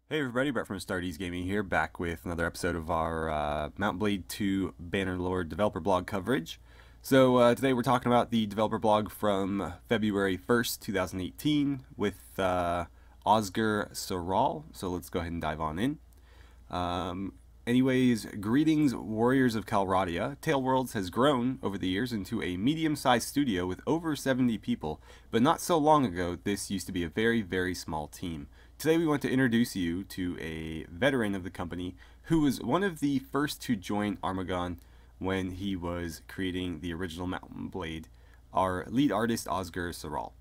Hey everybody, Brett from AstartesGaming here, back with another episode of our Mount Blade 2 Bannerlord developer blog coverage. So today we're talking about the developer blog from February 1st, 2018 with Özgür Saral. So let's go ahead and dive on in. Anyways, greetings warriors of Calradia. Tailworlds has grown over the years into a medium-sized studio with over 70 people, but not so long ago this used to be a very, very small team. Today we want to introduce you to a veteran of the company who was one of the first to join Armagon when he was creating the original Mountain Blade, our lead artist Özgür Saral.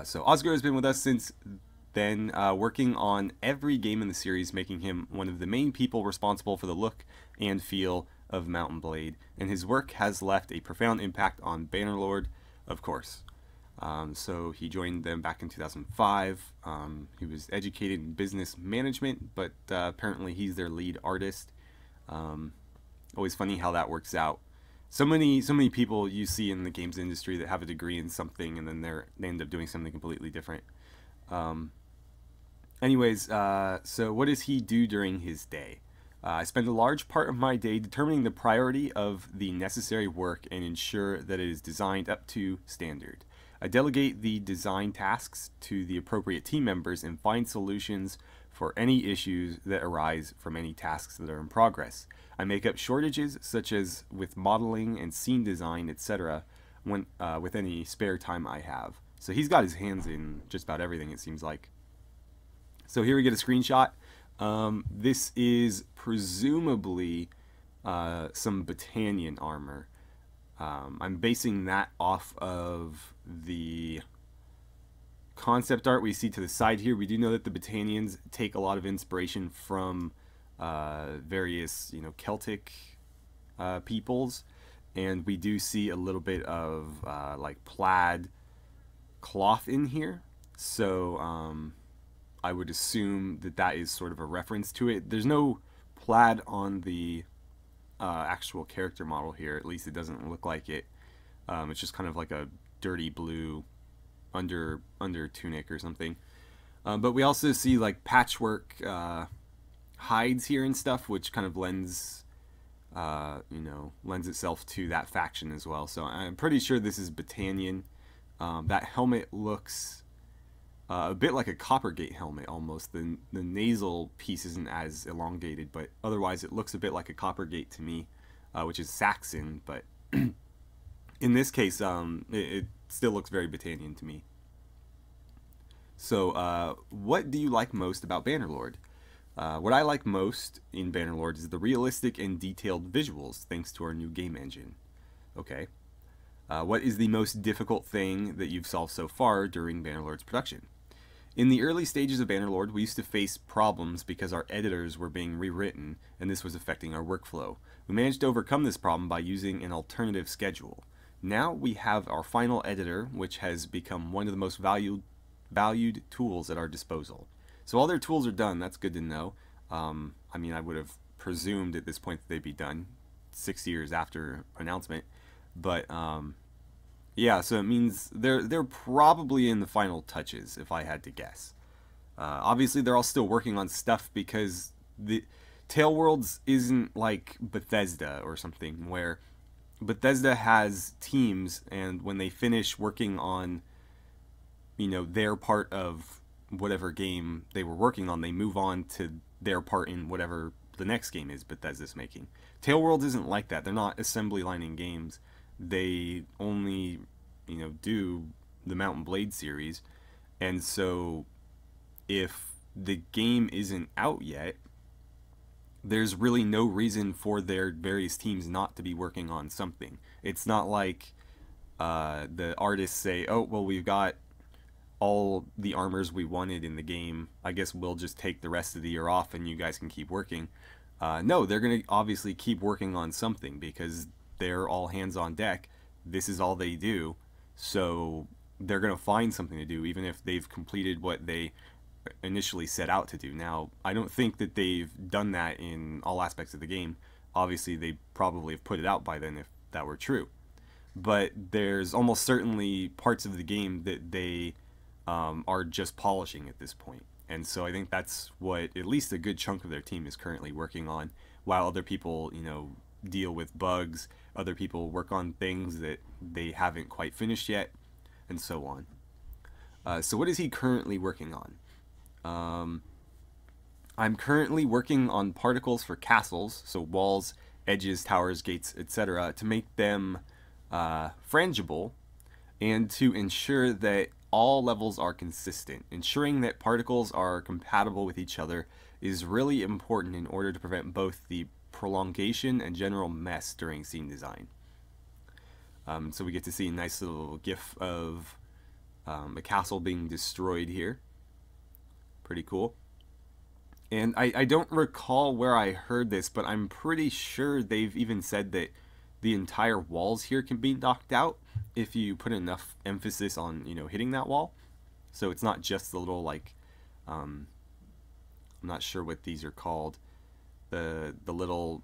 So Özgür has been with us since then, working on every game in the series, making him one of the main people responsible for the look and feel of Mountain Blade, and his work has left a profound impact on Bannerlord, of course. So he joined them back in 2005. He was educated in business management, but apparently he's their lead artist. Always funny how that works out. So many people you see in the games industry that have a degree in something and then they end up doing something completely different. So what does he do during his day? I spend a large part of my day determining the priority of the necessary work and ensure that it is designed up to standard. I delegate the design tasks to the appropriate team members and find solutions for any issues that arise from any tasks that are in progress. I make up shortages, such as with modeling and scene design, etc., with any spare time I have. So he's got his hands in just about everything, it seems like. So here we get a screenshot. This is presumably some Battanian armor. I'm basing that off of the concept art we see to the side here. We do know that the Battanians take a lot of inspiration from various, Celtic peoples, and we do see a little bit of like plaid cloth in here. So I would assume that that is sort of a reference to it. There's no plaid on the actual character model here. At least it doesn't look like it. It's just kind of like a dirty blue under tunic or something. But we also see like patchwork hides here and stuff, which kind of lends itself to that faction as well. So I'm pretty sure this is Battanian. That helmet looks a bit like a Coppergate helmet almost. The nasal piece isn't as elongated, but otherwise it looks a bit like a Coppergate to me, which is Saxon, but in this case it still looks very Battanian to me. So what do you like most about Bannerlord? What I like most in Bannerlord is the realistic and detailed visuals, thanks to our new game engine. Okay. What is the most difficult thing that you've solved so far during Bannerlord's production? In the early stages of Bannerlord, we used to face problems because our editors were being rewritten, and this was affecting our workflow. We managed to overcome this problem by using an alternative schedule. Now we have our final editor, which has become one of the most valued tools at our disposal. So all their tools are done. That's good to know. I mean, I would have presumed at this point that they'd be done 6 years after announcement, but yeah, so it means they're probably in the final touches, if I had to guess. Obviously, they're all still working on stuff because the Tailworlds isn't like Bethesda or something, where Bethesda has teams, and when they finish working on, their part of whatever game they were working on, they move on to their part in whatever the next game is Bethesda's making. Tailworlds isn't like that. They're not assembly lining games. They only, do the Mountain Blade series, and so if the game isn't out yet, there's really no reason for their various teams not to be working on something. It's not like the artists say, oh, well, we've got all the armors we wanted in the game, I guess we'll just take the rest of the year off and you guys can keep working. No, they're going to obviously keep working on something because they're all hands on deck. This is all they do, so they're going to find something to do even if they've completed what they initially set out to do. Now, I don't think that they've done that in all aspects of the game. Obviously, they probably have put it out by then if that were true. But there's almost certainly parts of the game that they are just polishing at this point. And so I think that's what at least a good chunk of their team is currently working on, while other people, you know, deal with bugs, other people work on things that they haven't quite finished yet, and so on. So what is he currently working on? I'm currently working on particles for castles, so walls, edges, towers, gates, etc., to make them frangible, and to ensure that all levels are consistent. Ensuring that particles are compatible with each other is really important in order to prevent both the prolongation and general mess during scene design. So we get to see a nice little gif of a castle being destroyed here. Pretty cool. And I don't recall where I heard this, but I'm pretty sure they've even said that the entire walls here can be knocked out if you put enough emphasis on, you know, hitting that wall. So it's not just the little, like, I'm not sure what these are called, the little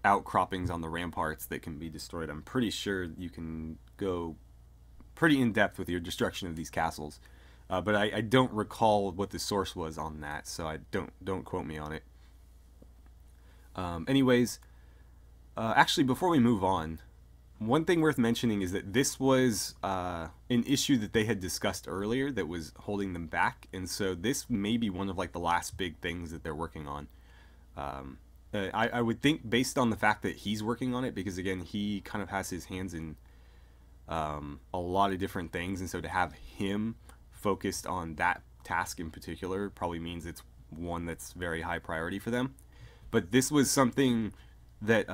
outcroppings on the ramparts that can be destroyed. I'm pretty sure you can go pretty in depth with your destruction of these castles. But I don't recall what the source was on that, so I don't quote me on it. Anyways, actually, before we move on, one thing worth mentioning is that this was an issue that they had discussed earlier that was holding them back, and so this may be one of like the last big things that they're working on. I would think, based on the fact that he's working on it, because again, he kind of has his hands in a lot of different things, and so to have him focused on that task in particular probably means it's one that's very high priority for them. But this was something that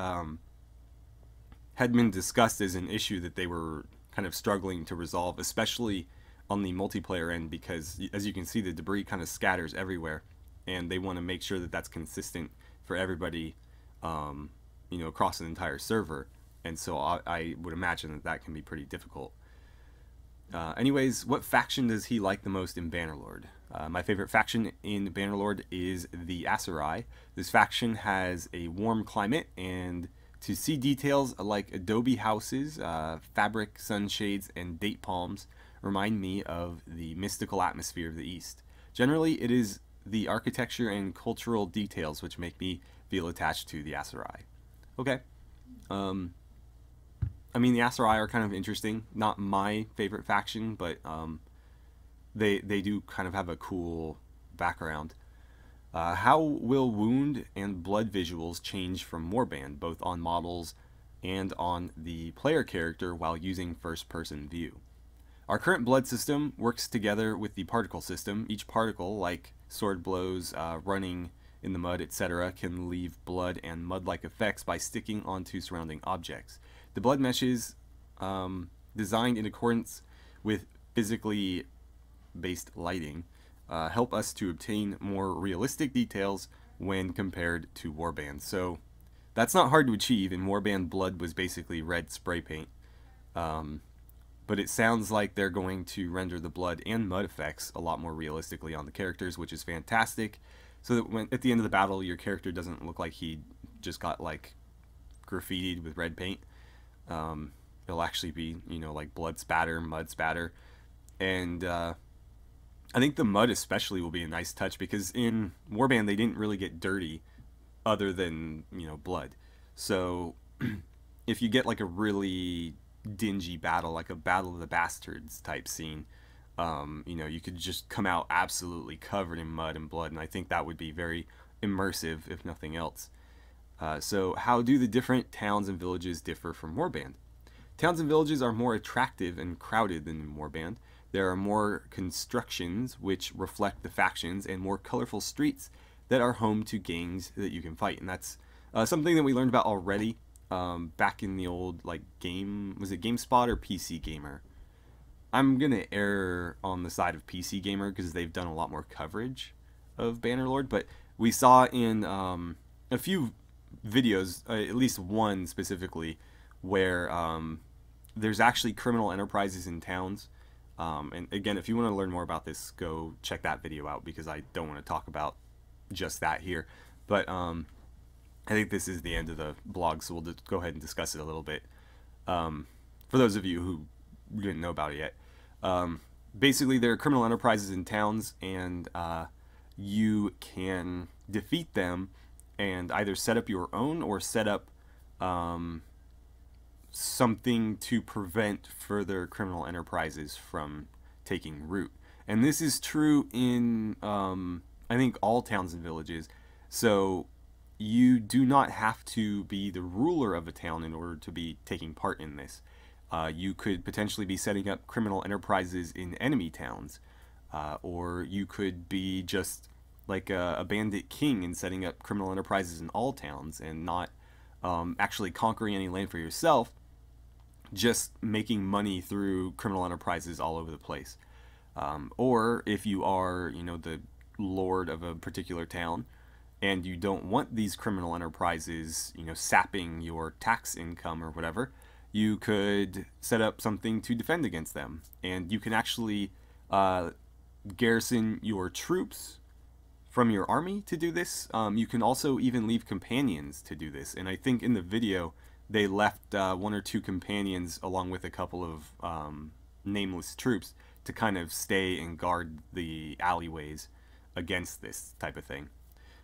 had been discussed as an issue that they were kind of struggling to resolve, especially on the multiplayer end, because as you can see, the debris kind of scatters everywhere, and they want to make sure that that's consistent for everybody, you know, across an entire server. And so I would imagine that that can be pretty difficult. Anyways, what faction does he like the most in Bannerlord? My favorite faction in Bannerlord is the Aserai. This faction has a warm climate, and to see details like adobe houses, fabric sunshades, and date palms remind me of the mystical atmosphere of the East. Generally, it is the architecture and cultural details which make me feel attached to the Aserai. Okay. I mean, the Aserai are kind of interesting. Not my favorite faction, but they do kind of have a cool background. How will wound and blood visuals change from Warband, both on models and on the player character while using first-person view? Our current blood system works together with the particle system. Each particle, like sword blows, running in the mud, etc., can leave blood and mud-like effects by sticking onto surrounding objects. The blood meshes, designed in accordance with physically based lighting, help us to obtain more realistic details when compared to Warband. So that's not hard to achieve. In Warband, blood was basically red spray paint. But it sounds like they're going to render the blood and mud effects a lot more realistically on the characters, which is fantastic. So that when at the end of the battle, your character doesn't look like he just got like graffitied with red paint. It'll actually be, you know, like blood spatter, mud spatter. And I think the mud especially will be a nice touch, because in Warband they didn't really get dirty other than, you know, blood. So if you get like a really dingy battle, like a Battle of the Bastards type scene, you know, you could just come out absolutely covered in mud and blood, and I think that would be very immersive, if nothing else. So how do the different towns and villages differ from Warband? Towns and villages are more attractive and crowded than in Warband. There are more constructions which reflect the factions, and more colorful streets that are home to gangs that you can fight. And that's something that we learned about already back in the old, like, was it GameSpot or PC Gamer? I'm going to err on the side of PC Gamer because they've done a lot more coverage of Bannerlord, but we saw in a few videos, at least one specifically, where there's actually criminal enterprises in towns. And again, if you want to learn more about this, go check that video out, because I don't want to talk about just that here. But I think this is the end of the blog, so we'll just go ahead and discuss it a little bit. For those of you who didn't know about it yet. basically there are criminal enterprises in towns, and you can defeat them and either set up your own or set up something to prevent further criminal enterprises from taking root. And this is true in, I think, all towns and villages. So you do not have to be the ruler of a town in order to be taking part in this. You could potentially be setting up criminal enterprises in enemy towns. Or you could be just like a bandit king and setting up criminal enterprises in all towns and not actually conquering any land for yourself, just making money through criminal enterprises all over the place. Or if you are, you know, the lord of a particular town and you don't want these criminal enterprises, you know, sapping your tax income or whatever, you could set up something to defend against them. And you can actually garrison your troops from your army to do this. You can also even leave companions to do this. And I think in the video they left 1 or 2 companions along with a couple of nameless troops to kind of stay and guard the alleyways against this type of thing.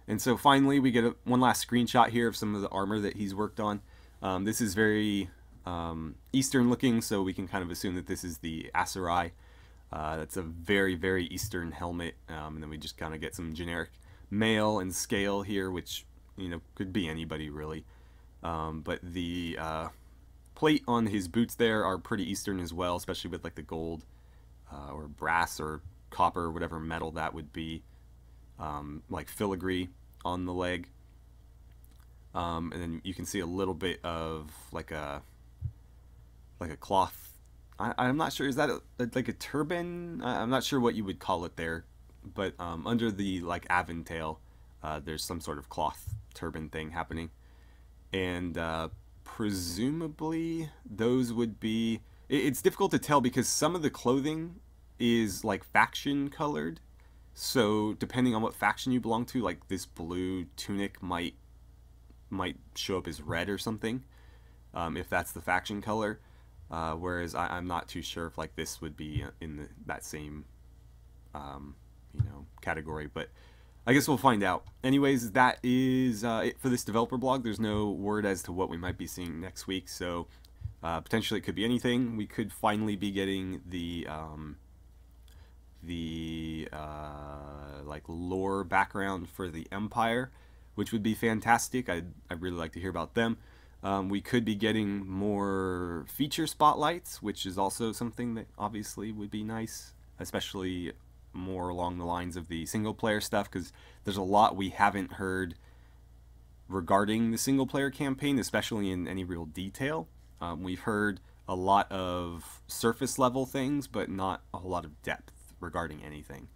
And so finally we get one last screenshot here of some of the armor that he's worked on. This is very Eastern looking, so we can kind of assume that this is the Aserai. That's a very, very Eastern helmet, and then we just kind of get some generic mail and scale here, which, you know, could be anybody really. But the plate on his boots there are pretty Eastern as well, especially with like the gold or brass or copper, whatever metal that would be, like filigree on the leg. And then you can see a little bit of like a cloth. I'm not sure, is that like a turban? I'm not sure what you would call it there, but under the like aventail, there's some sort of cloth turban thing happening. And presumably those would be, it's difficult to tell because some of the clothing is like faction colored. So depending on what faction you belong to, like this blue tunic might show up as red or something, if that's the faction color. Whereas I'm not too sure if like this would be in that same you know, category, but I guess we'll find out. Anyways, that is it for this developer blog. There's no word as to what we might be seeing next week, so potentially it could be anything. We could finally be getting the like lore background for the Empire, which would be fantastic. I'd really like to hear about them. We could be getting more feature spotlights, which is also something that obviously would be nice, especially more along the lines of the single player stuff, because there's a lot we haven't heard regarding the single player campaign, especially in any real detail. We've heard a lot of surface level things, but not a whole lot of depth regarding anything.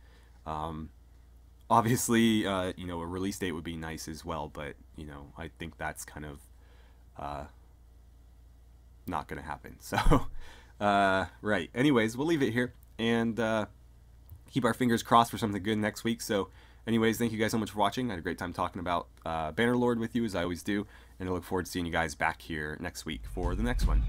Obviously, you know, a release date would be nice as well, but, you know, I think that's kind of not gonna happen. So right, anyways, we'll leave it here and keep our fingers crossed for something good next week. So anyways, thank you guys so much for watching. I had a great time talking about Bannerlord with you, as I always do, and I look forward to seeing you guys back here next week for the next one.